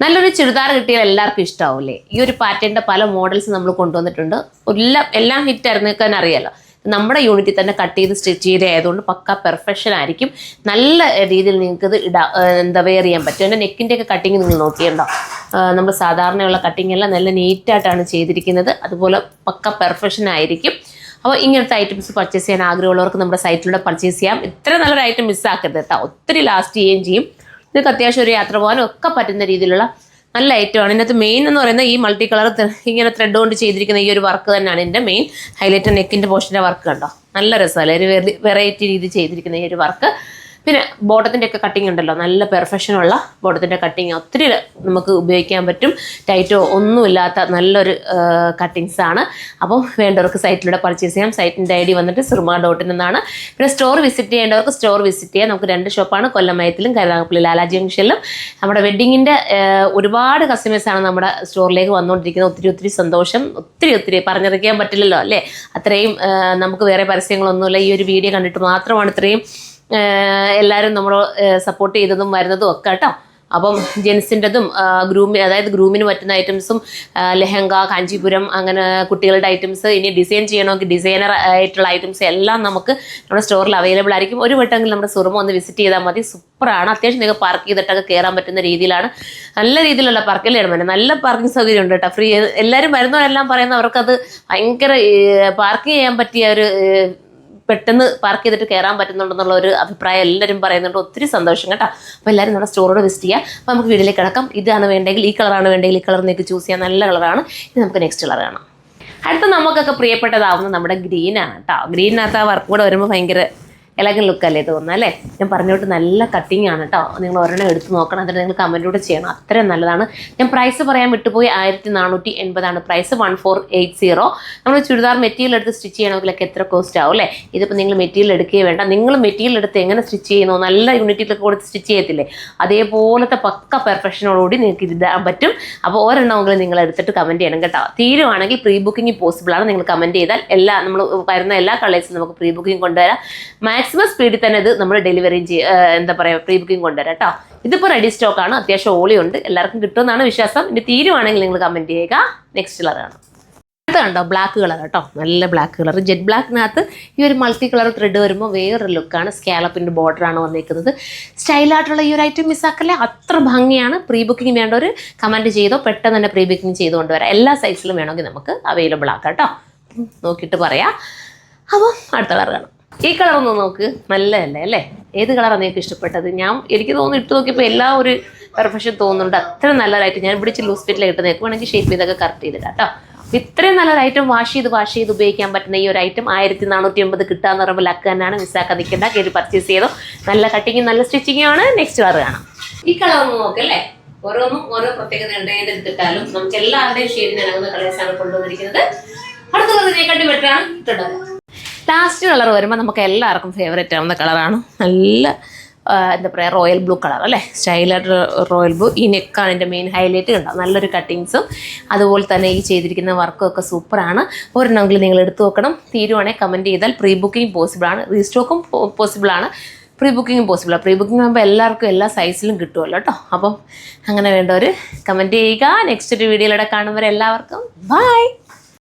നല്ലൊരു ചുരിദാർ കിട്ടിയാൽ എല്ലാവർക്കും ഇഷ്ടമാവില്ലേ? ഈ ഒരു പാറ്റേണിൻ്റെ പല മോഡൽസ് നമ്മൾ കൊണ്ടുവന്നിട്ടുണ്ട്. എല്ലാം ഹിറ്റ് ആയിരുന്നേക്കാൻ അറിയാലോ. നമ്മുടെ യൂണിറ്റിൽ തന്നെ കട്ട് ചെയ്ത് സ്റ്റിച്ച് ചെയ്ത് ആയതുകൊണ്ട് പക്ക പെർഫെക്ഷൻ ആയിരിക്കും. നല്ല രീതിയിൽ നിങ്ങൾക്ക് ഇത് വെയർ ചെയ്യാൻ പറ്റും. എൻ്റെ നെക്കിൻ്റെ ഒക്കെ കട്ടിങ് നിങ്ങൾ നോക്കിയിട്ടുണ്ടോ? നമ്മൾ സാധാരണയുള്ള കട്ടിങ് എല്ലാം നല്ല നീറ്റായിട്ടാണ് ചെയ്തിരിക്കുന്നത്. അതുപോലെ പക്ക പെർഫെക്ഷൻ ആയിരിക്കും. അപ്പോൾ ഇങ്ങനത്തെ ഐറ്റംസ് പർച്ചേസ് ചെയ്യാൻ ആഗ്രഹമുള്ളവർക്ക് നമ്മുടെ സൈറ്റിലൂടെ പർച്ചേസ് ചെയ്യാം. ഇത്ര നല്ലൊരു ഐറ്റം മിസ്സാക്കരുത് കേട്ടോ. ഒത്തിരി ലാസ്റ്റ് ചെയ്യുകയും ചെയ്യും. നിങ്ങൾക്ക് അത്യാവശ്യം ഒരു യാത്ര പോകാനും ഒക്കെ പറ്റുന്ന രീതിയിലുള്ള നല്ല ഐറ്റമാണ്. ഇതിനകത്ത് മെയിൻ എന്ന് പറയുന്നത് ഈ മൾട്ടി കളർ ഇങ്ങനെ ത്രെഡ് കൊണ്ട് ചെയ്തിരിക്കുന്ന ഈ ഒരു വർക്ക് തന്നെയാണ് എൻ്റെ മെയിൻ ഹൈലൈറ്റ്. നെക്കിൻ്റെ പോർഷൻ്റെ വർക്ക് കണ്ടോ, നല്ല രസമല്ലേ? ഒരു വെറൈറ്റി രീതി ചെയ്തിരിക്കുന്ന ഈ ഒരു വർക്ക്. പിന്നെ ബോട്ടത്തിൻ്റെ ഒക്കെ കട്ടിങ് ഉണ്ടല്ലോ, നല്ല പെർഫെക്ഷനുള്ള ബോട്ടത്തിൻ്റെ കട്ടിങ് ഒത്തിരി നമുക്ക് ഉപയോഗിക്കാൻ പറ്റും. ടൈറ്റോ ഒന്നുമില്ലാത്ത നല്ലൊരു കട്ടിങ്സ് ആണ്. അപ്പോൾ വേണ്ടവർക്ക് സൈറ്റിലൂടെ പർച്ചേസ് ചെയ്യാം. സൈറ്റിൻ്റെ ഐഡി വന്നിട്ട് surma.in എന്നാണ്. പിന്നെ സ്റ്റോർ വിസിറ്റ് ചെയ്യേണ്ടവർക്ക് സ്റ്റോർ വിസിറ്റ് ചെയ്യാം. നമുക്ക് 2 ഷോപ്പാണ്, കൊല്ലം മയത്തിലും കരുനാഗപ്പള്ളി ലാലാ ജംഗ്ഷനിലും. നമ്മുടെ വെഡ്ഡിങ്ങിൻ്റെ ഒരുപാട് കസ്റ്റമേഴ്സാണ് നമ്മുടെ സ്റ്റോറിലേക്ക് വന്നുകൊണ്ടിരിക്കുന്നത്. ഒത്തിരി സന്തോഷം. ഒത്തിരി പറഞ്ഞറിയിക്കാൻ പറ്റില്ലല്ലോ അല്ലേ? അത്രയും നമുക്ക് വേറെ പരസ്യങ്ങളൊന്നുമില്ല. ഈ ഒരു വീഡിയോ കണ്ടിട്ട് മാത്രമാണ് ഇത്രയും എല്ലാവരും നമ്മൾ സപ്പോർട്ട് ചെയ്തതും വരുന്നതും ഒക്കെ കേട്ടോ. അപ്പം ജെൻസിൻ്റെതും അതായത് ഗ്രൂമിന് പറ്റുന്ന ഐറ്റംസും ലെഹങ്ക, കാഞ്ചീപുരം, അങ്ങനെ കുട്ടികളുടെ ഐറ്റംസ്, ഇനി ഡിസൈൻ ചെയ്യണമെങ്കിൽ ഡിസൈനർ ആയിട്ടുള്ള ഐറ്റംസ് എല്ലാം നമുക്ക് നമ്മുടെ സ്റ്റോറിൽ അവൈലബിൾ ആയിരിക്കും. ഒരു വട്ടമെങ്കിലും നമ്മുടെ സുറുമ ഒന്ന് വിസിറ്റ് ചെയ്താൽ മതി. സൂപ്പറാണ്. അത്യാവശ്യം നിങ്ങൾക്ക് പാർക്ക് ചെയ്തിട്ടൊക്കെ കയറാൻ പറ്റുന്ന രീതിയിലാണ്. നല്ല രീതിയിലുള്ള പാർക്കിൽ ഇടമല്ല, നല്ല പാർക്കിംഗ് സൗകര്യം ഉണ്ട് കേട്ടോ. ഫ്രീ എല്ലാവരും വരുന്നവരെല്ലാം പറയുന്നത് അവർക്കത് ഭയങ്കര പാർക്ക് ചെയ്യാൻ പറ്റിയ ഒരു പെട്ടെന്ന് പാർക്ക് ചെയ്തിട്ട് കയറാൻ പറ്റുന്നുണ്ടെന്നുള്ള ഒരു അഭിപ്രായം എല്ലാവരും പറയുന്നുണ്ട്. ഒത്തിരി സന്തോഷം കേട്ടോ. അപ്പോൾ എല്ലാവരും നമ്മുടെ സ്റ്റോറോട് വിസിറ്റ് ചെയ്യുക. അപ്പോൾ നമുക്ക് വീട്ടിലേക്ക് കിടക്കാം. ഇതാണ് വേണ്ടെങ്കിൽ ഈ കളറാണ് വേണ്ടെങ്കിൽ ഈ കളർ നിങ്ങൾക്ക് ചൂസ് ചെയ്യാം. നല്ല കളറാണ്. ഇനി നമുക്ക് നെക്സ്റ്റ് കളർ കാണാം. അടുത്ത നമുക്കൊക്കെ പ്രിയപ്പെട്ടതാവുന്നത് നമ്മുടെ ഗ്രീനാണ് കേട്ടോ. ഗ്രീനിനകത്ത് ആ വർക്ക് കൂടെ വരുമ്പോൾ ഭയങ്കര എലഗൻ ലുക്കല്ലേ തോന്നുന്നത് അല്ലേ? ഞാൻ പറഞ്ഞോട്ട് നല്ല കട്ടിങ് ആണ് കേട്ടോ. നിങ്ങൾ ഒരെണ്ണം എടുത്ത് നോക്കണം. എന്നിട്ട് നിങ്ങൾ കമൻറ്റിലൂടെ ചെയ്യണം. അത്രയും നല്ലതാണ്. ഞാൻ പ്രൈസ് പറയാൻ വിട്ടുപോയി. 1480 പ്രൈസ്. 1480. നമ്മൾ ചുരിദാർ മെറ്റീരിയൽ എടുത്ത് സ്റ്റിച്ച് ചെയ്യണമെങ്കിലൊക്കെ എത്ര കോസ്റ്റ് ആവും അല്ലേ? ഇതിപ്പോൾ നിങ്ങൾ മെറ്റീരിയൽ എടുക്കുകയേ വേണ്ട. നിങ്ങൾ മെറ്റീരിയൽ എടുത്ത് എങ്ങനെ സ്റ്റിച്ച് ചെയ്യുന്നു, നല്ല യൂണിറ്റിലൊക്കെ കൊടുത്ത് സ്റ്റിച്ച് ചെയ്യത്തില്ലേ, അതേപോലത്തെ പക്ക പെർഫെക്ഷനോടുകൂടി നിങ്ങൾക്ക് ഇടാൻ പറ്റും. അപ്പോൾ ഒരെണ്ണമെങ്കിലും നിങ്ങൾ എടുത്തിട്ട് കമൻറ്റ് ചെയ്യണം കേട്ടോ. തീരുവാണെങ്കിൽ പ്രീ ബുക്കിംഗ് പോസിബിൾ ആണ്. നിങ്ങൾ കമൻറ്റ് ചെയ്താൽ നമ്മൾ വരുന്ന എല്ലാ കളേഴ്സും നമുക്ക് പ്രീ ബുക്കിംഗ് കൊണ്ടുവരാം. മാക്സിമം സ്പീഡിൽ തന്നെ ഇത് നമ്മൾ ഡെലിവറി പ്രീ ബുക്കിംഗ് കൊണ്ടുവരാം കേട്ടോ. ഇതിപ്പോൾ റെഡി സ്റ്റോക്കാണ്. അത്യാവശ്യം ഓളിയുണ്ട്. എല്ലാവർക്കും കിട്ടുമെന്നാണ് വിശ്വാസം. ഇനി തീരുവാണെങ്കിൽ നിങ്ങൾ കമൻറ്റ് ചെയ്യുക. നെക്സ്റ്റ് കളറാണ്. അടുത്ത കണ്ടോ, ബ്ലാക്ക് കളർ കേട്ടോ. നല്ല ബ്ലാക്ക് കളർ. ജെറ്റ് ബ്ലാക്കിനകത്ത് ഈ ഒരു മൾട്ടി കളർ ത്രെഡ് വരുമ്പോൾ വേറൊരു ലുക്കാണ്. സ്കാലപ്പിൻ്റെ ബോർഡറാണ് വന്നിരിക്കുന്നത്. സ്റ്റൈലായിട്ടുള്ള ഈ ഒരു ഐറ്റം മിസ്സാക്കല്ലേ, അത്ര ഭംഗിയാണ്. പ്രീ ബുക്കിംഗ് വേണ്ടവർ കമൻറ്റ് ചെയ്തോ, പെട്ടെന്ന് തന്നെ പ്രീ ബുക്കിംഗ് ചെയ്ത് കൊണ്ടുവരാം. എല്ലാ സൈസിലും വേണമെങ്കിൽ നമുക്ക് അവൈലബിൾ ആക്കാം കേട്ടോ. നോക്കിയിട്ട് പറയാം. അപ്പോൾ അടുത്ത കളർ കാണാം. ഈ കളറൊന്ന് നോക്ക്, നല്ലതല്ലേ അല്ലേ? ഏത് കളറാണ് നിങ്ങൾക്ക് ഇഷ്ടപ്പെട്ടത്? എനിക്ക് തോന്നുന്നു ഇട്ട് നോക്കിയപ്പോൾ എല്ലാ ഒരു പെർഫെക്ഷൻ തോന്നുന്നുണ്ട്. അത്ര നല്ലതായിട്ട് ഞാൻ പിടിച്ച് ലൂസ് ഫിറ്റിൽ ഇട്ട് നിൽക്കുവാണെങ്കിൽ ഷേപ്പ് ചെയ്തൊക്കെ കറക്റ്റ് ചെയ്തിടാം കേട്ടോ. ഇത്രയും നല്ലൊരു ഐറ്റം വാഷ് ചെയ്ത് ഉപയോഗിക്കാൻ പറ്റുന്ന ഈ ഒരു ഐറ്റം 1480 കിട്ടാന്ന് പറയുമ്പോൾ ലക്ക് തന്നെയാണ്. മിസ്സാക്കാൻ നിൽക്കേണ്ട. കയറി പർച്ചേസ് ചെയ്തോ. നല്ല കട്ടിങ്ങും നല്ല സ്റ്റിച്ചിങ്ങും ആണ്. നെക്സ്റ്റ് കളർ കാണാം. ഈ കളർ ഒന്ന് നോക്കല്ലേ. ഓരോന്നും ഓരോ പ്രത്യേകത ഉണ്ട്. ഏതെടുത്തിട്ടാലും നമുക്ക് എല്ലാവരുടെയും ഷെയ്ഡിന് ഇണങ്ങുന്ന കളേഴ്സാണ് കൊണ്ടുവന്നിരിക്കുന്നത്. അടുത്ത കളറിനെക്കാട്ടി ബെറ്ററാണ് ഇട്ടുള്ളത്. ലാസ്റ്റ് കളർ വരുമ്പോൾ നമുക്ക് എല്ലാവർക്കും ഫേവറേറ്റ് ആവുന്ന കളറാണ്. നല്ല എന്താ പറയുക, റോയൽ ബ്ലൂ കളർ അല്ലേ? സ്റ്റൈലായിട്ട് റോയൽ ബ്ലൂ. ഈ നെക്കാണ് എൻ്റെ മെയിൻ ഹൈലൈറ്റ്. ഉണ്ടാവും നല്ലൊരു കട്ടിങ്സും അതുപോലെ തന്നെ ഈ ചെയ്തിരിക്കുന്ന വർക്കും ഒക്കെ സൂപ്പറാണ്. ഒരെണ്ണമെങ്കിലും നിങ്ങൾ എടുത്തു നോക്കണം. തീരുവാണെങ്കിൽ കമൻറ്റ് ചെയ്താൽ പ്രീ ബുക്കിംഗ് പോസിബിളാണ്. റീസ്റ്റോക്കും പോസിബിളാണ്. പ്രീ ബുക്കിംഗ് പോസിബിളാണ്. പ്രീ ബുക്കിംഗ് ആകുമ്പോൾ എല്ലാവർക്കും എല്ലാ സൈസിലും കിട്ടുമല്ലോ കേട്ടോ. അപ്പം അങ്ങനെ വേണ്ടവർ കമൻറ്റ് ചെയ്യുക. നെക്സ്റ്റ് ഒരു വീഡിയോയിലൂടെ കാണുന്നവരെ എല്ലാവർക്കും ബൈ.